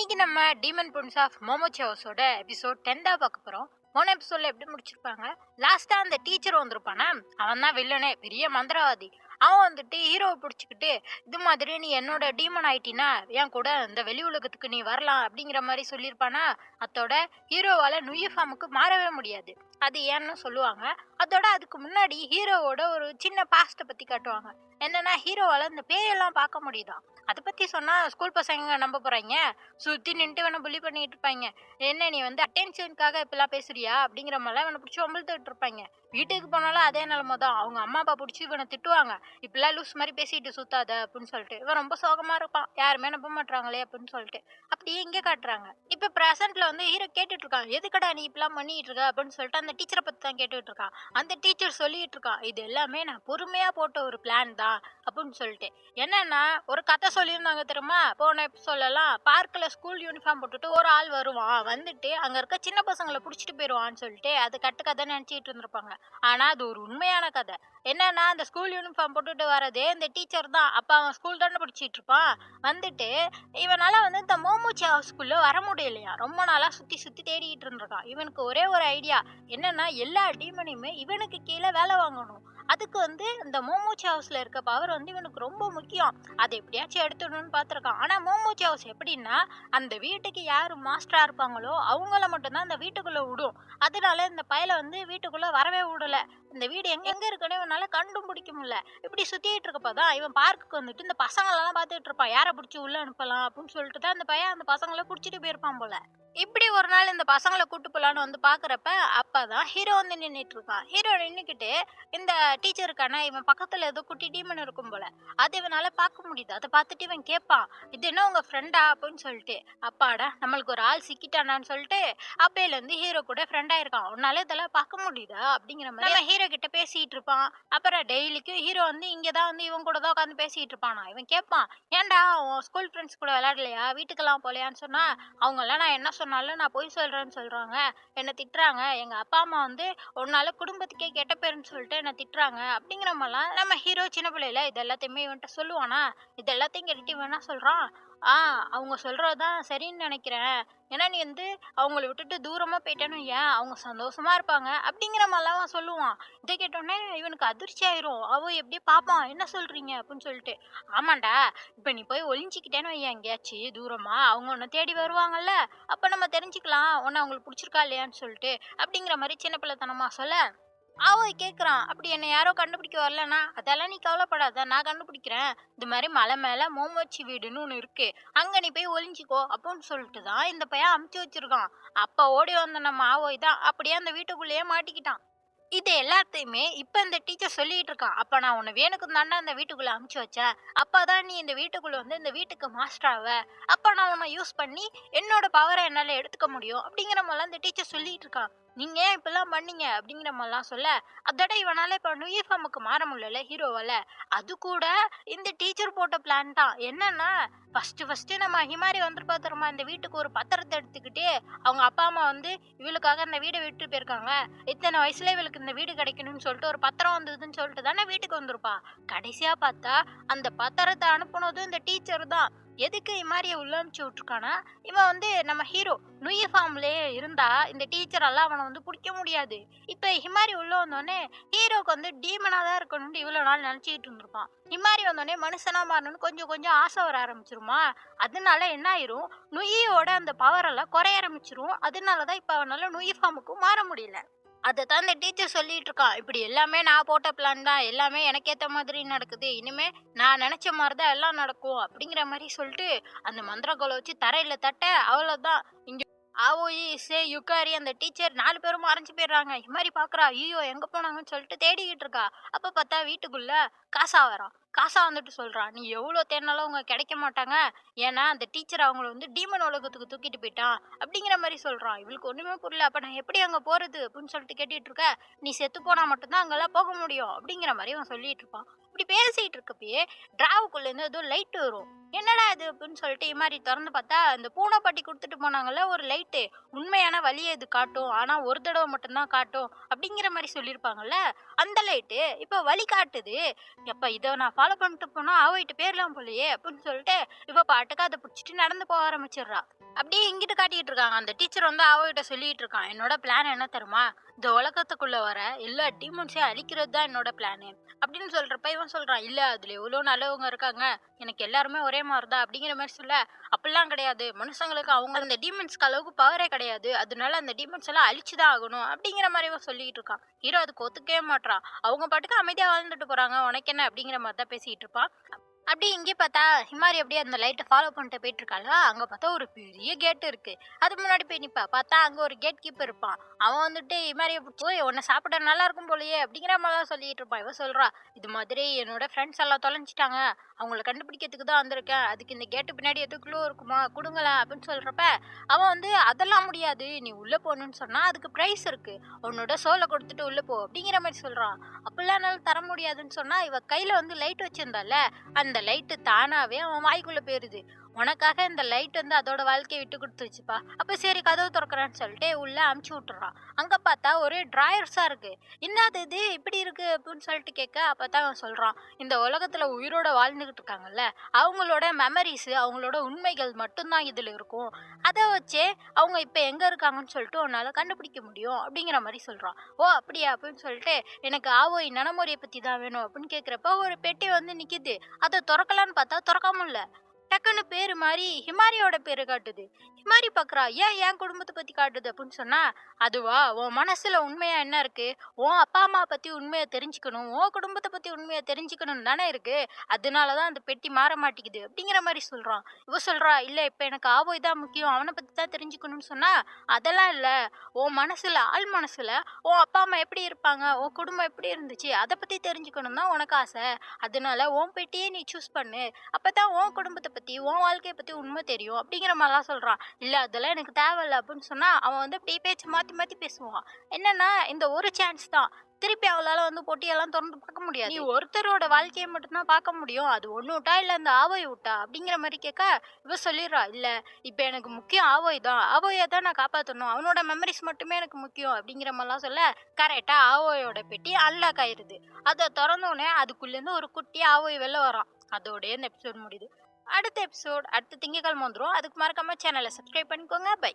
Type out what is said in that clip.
இன்னைக்கு நம்ம demon Prince of மோமோச்சோஸோட episode 10 தான் பார்க்க போறோம். போன எபிசோட்ல எப்படி முடிச்சிருப்பாங்க, லாஸ்டா அந்த டீச்சர் வந்திருப்பானா, அவன் தான் வில்லனே, பெரிய மந்திரவாதி. அவன் வந்துட்டு ஹீரோவை பிடிச்சிக்கிட்டு, இது மாதிரி நீ என்னோட டீமன் ஆயிட்டினா என் கூட இந்த வெளி உலகத்துக்கு நீ வரலாம் அப்படிங்கிற மாதிரி சொல்லியிருப்பானா. அதோட ஹீரோவால நுயி ஃபார்முக்கு மாறவே முடியாது. அது ஏன்னு சொல்லுவாங்க. அதோட அதுக்கு முன்னாடி ஹீரோவோட ஒரு சின்ன பாஸ்ட்டை பத்தி காட்டுவாங்க. என்னன்னா, ஹீரோவால இந்த பேயெல்லாம் பார்க்க முடியுதாம். அதை பத்தி சொன்னா ஸ்கூல் பசங்க நம்ப போறாங்க. சுத்தி நின்று வேணா புள்ளி பண்ணிட்டு இருப்பாங்க. என்ன நீ வந்து அட்டென்ஷனுக்காக இப்பெல்லாம் பேசுறியா அப்படிங்கிற மாதிரிலாம் இவனை பிடிச்சி ஒம்பழுத்துட்டு இருப்பாங்க. வீட்டுக்கு போனாலும் அதே நிலைமை தான். அவங்க அம்மா அப்பா பிடிச்சி இவனை திட்டுவாங்க. இப்பெல்லாம் லூஸ் மாதிரி பேசிட்டு சுத்தாத அப்படின்னு சொல்லிட்டு. இவன் ரொம்ப சோகமா இருப்பான். யாருமே நம்ப மாட்டாங்களே அப்படின்னு சொல்லிட்டு. அப்படியே இங்கே காட்டுறாங்க. இப்ப பிரசன்ட்ல வந்து ஹீரோ கேட்டுட்டு இருக்கான், எதுக்கடா நீ இப்பெல்லாம் பண்ணிட்டு இருக்க அப்படின்னு சொல்லிட்டு அந்த டீச்சரை பத்தி தான் கேட்டுட்டு இருக்கான். அந்த டீச்சர் சொல்லிட்டு இருக்கான், இது எல்லாமே நான் பொறுமையா போட்ட ஒரு பிளான் தான் அப்படின்னு சொல்லிட்டு. என்னன்னா, ஒரு கதை சொல்லியிருந்தாங்க தெரியுமா, போன எபிசோட்லாம் பார்க்ல ஸ்கூல் யூனிஃபார்ம் போட்டுட்டு ஒரு ஆள் வருவான், வந்துட்டு அங்க இருக்க சின்ன பசங்களை புடிச்சிட்டு போயிடுவான்னு சொல்லிட்டு அது கட்டு கதை நினைச்சிட்டு இருந்திருப்பாங்க. ஆனா அது ஒரு உண்மையான கதை. என்னன்னா, அந்த ஸ்கூல் யூனிஃபார்ம் போட்டுட்டு வரதே இந்த டீச்சர் தான். அப்ப அவன் ஸ்கூல் தானே படிச்சிட்டு இருப்பான். வந்துட்டு இவனால வந்து இந்த மோமோச்சி ஹவுஸ்குள்ள வர முடியலையா, ரொம்ப நாளா சுத்தி சுத்தி தேடிட்டு இருந்திருக்கான். இவனுக்கு ஒரே ஒரு ஐடியா, என்னன்னா எல்லா டீமனையுமே இவனுக்கு கீழே வேலை வாங்கணும். அதுக்கு வந்து இந்த மோமோச்சி ஹவுஸ்ல இருக்க பவர் வந்து இவனுக்கு ரொம்ப முக்கியம். அதை எப்படியாச்சும் எடுத்துடணும்னு பார்த்துருக்கான். ஆனா மோமோச்சி ஹவுஸ் எப்படின்னா, அந்த வீட்டுக்கு யாரு மாஸ்டரா இருப்பாங்களோ அவங்கள மட்டும்தான் அந்த வீட்டுக்குள்ள விடும். அதனால இந்த பயலை வந்து வீட்டுக்குள்ள வரவே விடல. இந்த வீடு எங்க எங்க இருக்குன்னு இவனால கண்டுபிடிக்க முடியல. இப்படி சுத்திட்டு இருக்கப்பதான் இவன் பார்க்குக்கு வந்துட்டு இந்த பசங்களெல்லாம் பார்த்துட்டு இருப்பான், யாரை பிடிச்சி உள்ள அனுப்பலாம் அப்படின்னு சொல்லிட்டு தான் அந்த பையன் அந்த பசங்களை பிடிச்சிட்டு போயிருப்பான் போல. இப்படி ஒரு நாள் இந்த பசங்களை கூட்டு போலான்னு வந்து பாக்குறப்ப அப்பதான் ஹீரோ வந்து நின்றுட்டு இருக்கான். ஹீரோ நின்னுக்கிட்டு இந்த டீச்சருக்கான இவன் பக்கத்துல ஏதோ குட்டி டீமன் இருக்கும் போல, அது இவனால பார்க்க முடியுது. அதை பார்த்துட்டு இவன் கேட்பான், இது என்ன உங்க ஃப்ரெண்டா அப்படின்னு சொல்லிட்டு. அப்பாடா நம்மளுக்கு ஒரு ஆள் சிக்கிட்டானான்னு சொல்லிட்டு அப்பையில இருந்து ஹீரோ கூட ஃப்ரெண்டா இருக்கான். உன்னால இதெல்லாம் பார்க்க முடியுதா அப்படிங்கிற மாதிரி நம்ம ஹீரோ கிட்ட பேசிட்டு இருப்பான். அப்புறம் டெய்லிக்கும் ஹீரோ வந்து இங்கதான் வந்து இவன் கூட தான் உட்காந்து பேசிட்டு இருப்பானா. இவன் கேட்பான், ஏன்டா உன் ஸ்கூல் ஃப்ரெண்ட்ஸ் கூட விளையாடலையா, வீட்டுக்கெல்லாம் போலையான்னு சொன்னா, அவங்க எல்லாம் நான் என்ன சொன்னாலும் நான் பொய் சொல்றேன்னு சொல்றாங்க, என்ன திட்டுறாங்க, எங்க அப்பா அம்மா வந்து உன்னால குடும்பத்துக்கே கெட்ட பேருன்னு சொல்லிட்டு என்ன திட்டுறாங்க அப்படிங்கிற மாதிரிலாம் நம்ம ஹீரோ சின்ன பிள்ளையில இது எல்லாத்தையுமே இவன்ட்ட சொல்லுவானா. இது எல்லாத்தையும் கேட்டுட்டு இவன் என்ன சொல்றான், அவங்க சொல்றதுதான் சரின்னு நினைக்கிறேன். ஏன்னா நீ வந்து அவங்கள விட்டுட்டு தூரமா போயிட்டேன்னு ஏன் அவங்க சந்தோஷமா இருப்பாங்க அப்படிங்கிற மாதிரிலாம் அவன் சொல்லுவான். இதை கேட்டோடனே இவனுக்கு அதிர்ச்சி ஆயிரும். அவ எப்படி பாப்பான், என்ன சொல்றீங்க அப்படின்னு சொல்லிட்டு. ஆமாண்டா, இப்ப நீ போய் ஒளிஞ்சிக்கிட்டேன்னு வையன் எங்கேயாச்சும் தூரமா, அவங்க உன்னை தேடி வருவாங்கல்ல, அப்ப நம்ம தெரிஞ்சுக்கலாம் உன்னை அவங்களுக்கு பிடிச்சிருக்கா இல்லையான்னு சொல்லிட்டு அப்படிங்கிற மாதிரி சின்ன பிள்ளைத்தனமா சொல்ல. அவன் கேக்குறான், அப்படி என்ன யாரோ கண்டுபிடிக்க வரலனா, அதெல்லாம் நீ கவலைப்படாத, நான் கண்டுபிடிக்கிறேன். இது மாதிரி மலை மேல மோமோச்சி வீடுன்னு ஒண்ணு இருக்கு, அங்க நீ போய் ஒளிஞ்சிக்கோ அப்படின்னு சொல்லிட்டு தான் இந்த பையன் அமுச்சு வச்சிருக்கான். அப்ப ஓடி வந்த நம்ம ஆவோய் தான் அப்படியே அந்த வீட்டுக்குள்ளேயே மாட்டிக்கிட்டான். இது எல்லாத்தையுமே இப்ப இந்த டீச்சர் சொல்லிட்டு இருக்கான். அப்ப நான் உன்னை வேணுக்கு தாண்டா இந்த வீட்டுக்குள்ள அமுச்சு வச்சேன், அப்பதான் நீ இந்த வீட்டுக்குள்ள வந்து இந்த வீட்டுக்கு மாஸ்டர் ஆவ, அப்ப நான் உன்னை யூஸ் பண்ணி என்னோட பவரை என்னால எடுத்துக்க முடியும் அப்படிங்கிற மாதிரிலாம் இந்த டீச்சர் சொல்லிட்டு இருக்கான். நீங்க ஏன் இப்பெல்லாம் பண்ணீங்க அப்படிங்கிற மாதிரிலாம் சொல்ல. அதோட இவனால இப்ப யூனிஃபார்முக்கு மாற முடியல ஹீரோவால. அது கூட இந்த டீச்சர் போட்ட பிளான் தான். என்னன்னா, ஃபர்ஸ்ட் நம்ம ஹிமாரி வந்திருப்பா தெரியுமா, இந்த வீட்டுக்கு ஒரு பத்திரத்தை எடுத்துக்கிட்டு அவங்க அப்பா அம்மா வந்து இவளுக்காக இந்த வீடை விட்டு போயிருக்காங்க, இத்தனை வயசுல இவளுக்கு இந்த வீடு கிடைக்கணும்னு சொல்லிட்டு ஒரு பத்திரம் வந்ததுன்னு சொல்லிட்டு தானே வீட்டுக்கு வந்திருப்பா. கடைசியா பார்த்தா அந்த பத்திரத்தை அனுப்புனதும் இந்த டீச்சர் தான். எதுக்கு இமாரிய உள்ள அனுப்பிச்சு விட்டுருக்கானா, இவன் வந்து நம்ம ஹீரோ நுயி ஃபார்ம்லயே இருந்தா இந்த டீச்சரால அவனை வந்து பிடிக்க முடியாது. இப்ப ஹிமாரி உள்ள வந்தோடனே ஹீரோக்கு வந்து டீமனா தான் இருக்கணும்னு இவ்வளவு நாள் நினைச்சிட்டு இருந்திருப்பான். ஹிமாரி வந்தோடனே மனுஷனா மாறணும்னு கொஞ்சம் கொஞ்சம் ஆசை வர ஆரம்பிச்சிருமா. அதனால என்ன ஆயிரும், நுயியோட அந்த பவர் எல்லாம் குறைய ஆரம்பிச்சிரும். அதனாலதான் இப்ப அவனால நுயி ஃபார்முக்கும் மாற முடியல. அதை தான் இந்த டீச்சர் சொல்லிட்டு இருக்கான். இப்படி எல்லாமே நான் போட்ட பிளான் தான், எல்லாமே எனக்கு ஏத்த மாதிரி நடக்குது, இனிமே நான் நினைச்ச மாதிரிதான் எல்லாம் நடக்கும் அப்படிங்கிற மாதிரி சொல்லிட்டு அந்த மந்திரக்கோலை வச்சு தரையில தட்ட, அவ்வளவுதான். இங்க ஆவோயி சே யுக்காரி அந்த டீச்சர் 4 பேரும் மறைஞ்சு போயிடுறாங்க. இது மாதிரி பாக்குறா, ஐயோ எங்க போனாங்கன்னு சொல்லிட்டு தேடிக்கிட்டு இருக்கா. அப்ப பார்த்தா வீட்டுக்குள்ள காசா வரான். காசா வந்துட்டு சொல்றான், நீ எவ்வளவு தேடினாலும் அவங்க கிடைக்க மாட்டாங்க, ஏன்னா அந்த டீச்சர் அவங்கள வந்து டீமன் உலகத்துக்கு தூக்கிட்டு போயிட்டான் அப்படிங்கிற மாதிரி சொல்றான். இவளுக்கு ஒண்ணுமே புரியல. அப்ப நான் எப்படி அங்க போறது அப்படின்னு சொல்லிட்டு கேட்டுட்டு இருக்க. நீ செத்து போனா மட்டும்தான் அங்கெல்லாம் போக முடியும் அப்படிங்கிற மாதிரி அவன் சொல்லிட்டு இருப்பான். இப்படி பேசிட்டு இருக்கப்பயே டிராவுக்குள்ள இருந்து ஏதோ லைட் வரும். என்னடா இது அப்படின்னு சொல்லிட்டு இது மாதிரி திறந்து பார்த்தா, அந்த பூனைப்பட்டி கொடுத்துட்டு போனாங்கல்ல ஒரு லைட்டு, உண்மையான வழியை இது காட்டும், ஆனா ஒரு தடவை மட்டும்தான் காட்டும் அப்படிங்கிற மாதிரி சொல்லியிருப்பாங்கல்ல, அந்த லைட்டு இப்ப வழி காட்டுது. எப்ப இதை நான் ஃபாலோ பண்ணிட்டு போனா ஆவோயிட்ட போயிரலாம் போலயே அப்படின்னு சொல்லிட்டு இவ பாட்டுக்கு அதை பிடிச்சிட்டு நடந்து போக ஆரம்பிச்சிடுறா. அப்படியே இங்கிட்டு காட்டிட்டு இருக்காங்க. அந்த டீச்சர் வந்து ஆவோகிட்ட சொல்லிட்டு இருக்கான், என்னோட பிளான் என்ன தெரியுமா, இந்த உலகத்துக்குள்ள வர எல்லா டீமன்ஸையும் அழிக்கிறது தான் என்னோட பிளானு அப்படின்னு சொல்றப்ப இவன் சொல்றான், இல்ல அதுல எவ்வளவு நல்லவங்க இருக்காங்க, எனக்கு எல்லாருமே ஒரே மாதிரிதான் அப்படிங்கிற மாதிரி சொல்ல, அப்படிலாம் கிடையாது, மனுஷங்களுக்கு அவங்க அந்த டீமன்ஸ்க்கு அளவுக்கு பவரே கிடையாது, அதனால அந்த டீமன்ஸ் எல்லாம் அழிச்சுதான் ஆகணும் அப்படிங்கிற மாதிரி இவன் சொல்லிட்டு இருக்கான். ஹீரோ அதுக்கு ஒத்துக்கவே மாட்றான். அவங்க பாட்டுக்கு அமைதியா வாழ்ந்துட்டு போறாங்க, உனக்கு என்ன அப்படிங்கிற மாதிரி தான் பேசிட்டு இருப்பான். அப்படியே இங்கே பார்த்தா ஹிமாரி அப்படியே அந்த லைட்டை ஃபாலோ பண்ணிட்டு போயிட்டு இருக்காளா, அங்கே பார்த்தா ஒரு பெரிய கேட் இருக்கு. அது முன்னாடி போய் நிப்பா. பார்த்தா அங்கே ஒரு கேட் கீப்பர் இருப்பான். அவன் வந்துட்டு ஹிமாரியை போய் உன்னை சாப்பிட நல்லா இருக்கும் போலயே அப்படிங்கிற மாதிரி தான் சொல்லிட்டு இருப்பான். இவ சொல்றா, இது மாதிரி என்னோட ஃப்ரெண்ட்ஸ் எல்லாம் தொலைஞ்சிட்டாங்க, அவங்கள கண்டுபிடிக்கிறதுக்கு தான் வந்திருக்கேன், அதுக்கு இந்த கேட்டு பின்னாடி எதுக்குள்ளோ இருக்குமா கொடுங்களேன் அப்படின்னு சொல்றப்ப அவன் வந்து அதெல்லாம் முடியாது, நீ உள்ள போகணும்னு சொன்னா அதுக்கு ப்ரைஸ் இருக்கு, உன்னோட சோலை கொடுத்துட்டு உள்ள போ அப்படிங்கிற மாதிரி சொல்றான். அப்படிலாம் என்னால தர முடியாதுன்னு சொன்னா இவ கையில வந்து லைட் வச்சிருந்தால, அந்த லைட்டு தானாவே அவன் வாய்க்குள்ள போயிருது. உனக்காக இந்த லைட் வந்து அதோட வாழ்க்கையை விட்டு கொடுத்துருச்சுப்பா. அப்ப சரி கதவு திறக்கிறேன்னு சொல்லிட்டு உள்ள அமுச்சு விட்டுறான். அங்க பார்த்தா ஒரு டிராயர்ஸா இருக்கு. என்னது இது இப்படி இருக்கு அப்படின்னு சொல்லிட்டு கேட்க, அப்பதான் அவன் சொல்றான், இந்த உலகத்துல உயிரோட வாழ்ந்துகிட்டு இருக்காங்கல்ல, அவங்களோட மெமரிஸ் அவங்களோட உண்மைகள் மட்டும்தான் இதுல இருக்கும், அதை வச்சே அவங்க இப்ப எங்க இருக்காங்கன்னு சொல்லிட்டு உன்னால கண்டுபிடிக்க முடியும் அப்படிங்கிற மாதிரி சொல்றான். ஓ அப்படியா அப்படின்னு சொல்லிட்டு, எனக்கு ஆவோய் நனமுறையை பத்தி தான் வேணும் அப்படின்னு கேட்கிறப்ப ஒரு பெட்டி வந்து நிக்குது. அதை திறக்கலான்னு பார்த்தா திறக்காம இல்ல, டக்குன்னு பேரு மாதிரி ஹிமாரியோட பேரு காட்டுது. ஹிமாரி பாக்குறா, ஏன் என் குடும்பத்தை பத்தி காட்டுது அப்படின்னு சொன்னா, அதுவா உன் மனசுல உண்மையா என்ன இருக்கு, உன் அப்பா அம்மா பத்தி உண்மையை தெரிஞ்சுக்கணும், உன் குடும்பத்தை பத்தி உண்மையை தெரிஞ்சுக்கணும்னு தானே இருக்கு, அதனாலதான் அந்த பெட்டி மாற மாட்டேங்குது அப்படிங்கிற மாதிரி சொல்றான். இவ சொல்றா, இல்ல இப்ப எனக்கு ஆவோய் தான் முக்கியம், அவனை பத்தி தான் தெரிஞ்சுக்கணும்னு சொன்னா, அதெல்லாம் இல்ல, உன் மனசுல ஆள் மனசுல உன் அப்பா அம்மா எப்படி இருப்பாங்க, உன் குடும்பம் எப்படி இருந்துச்சு அதை பத்தி தெரிஞ்சுக்கணும் தான் உனக்கு ஆசை, அதனால உன் பெட்டியே நீ சூஸ் பண்ணு, அப்பதான் உன் குடும்பத்தை பத்தி உன் வாழ்க்கையை பத்தி உண்மை தெரியும் அப்படிங்கிற மாதிரிலாம் சொல்றான். இல்ல அதெல்லாம் எனக்கு தேவையில்ல அப்படின்னு சொன்னா அவன் வந்து அப்படியே பேச்சு மாத்தி மாத்தி பேசுவான். என்னன்னா இந்த ஒரு சான்ஸ் தான், திருப்பி அவளால வந்து பொட்டியெல்லாம் திறந்து பார்க்க முடியாது, நீ ஒருத்தரோட வாழ்க்கையை மட்டும்தான் பார்க்க முடியும், அது ஒண்ணு விட்டா இல்ல அந்த ஆவோய் விட்டா அப்படிங்கிற மாதிரி கேட்க, இவ சொல்லிடுறா, இல்ல இப்ப எனக்கு முக்கியம் ஆவோய் தான், ஆவோயை தான் நான் காப்பாற்றணும், அவனோட மெமரிஸ் மட்டுமே எனக்கு முக்கியம் அப்படிங்கிற மாதிரிலாம் சொல்ல, கரெக்டா ஆவோயோட பெட்டி அன்லாக் ஆயிருது. அதை திறந்தோடனே அதுக்குள்ள இருந்து ஒரு குட்டி ஆவோய் வெளில வரான். அதோடய இந்த எபிசோட் முடியுது. அடுத்த எபிசோட் அடுத்த திங்கட்கிழமை வந்துடும். அதுக்கு மறக்காம சேனலை சப்ஸ்கிரைப் பண்ணிக்கோங்க. பை.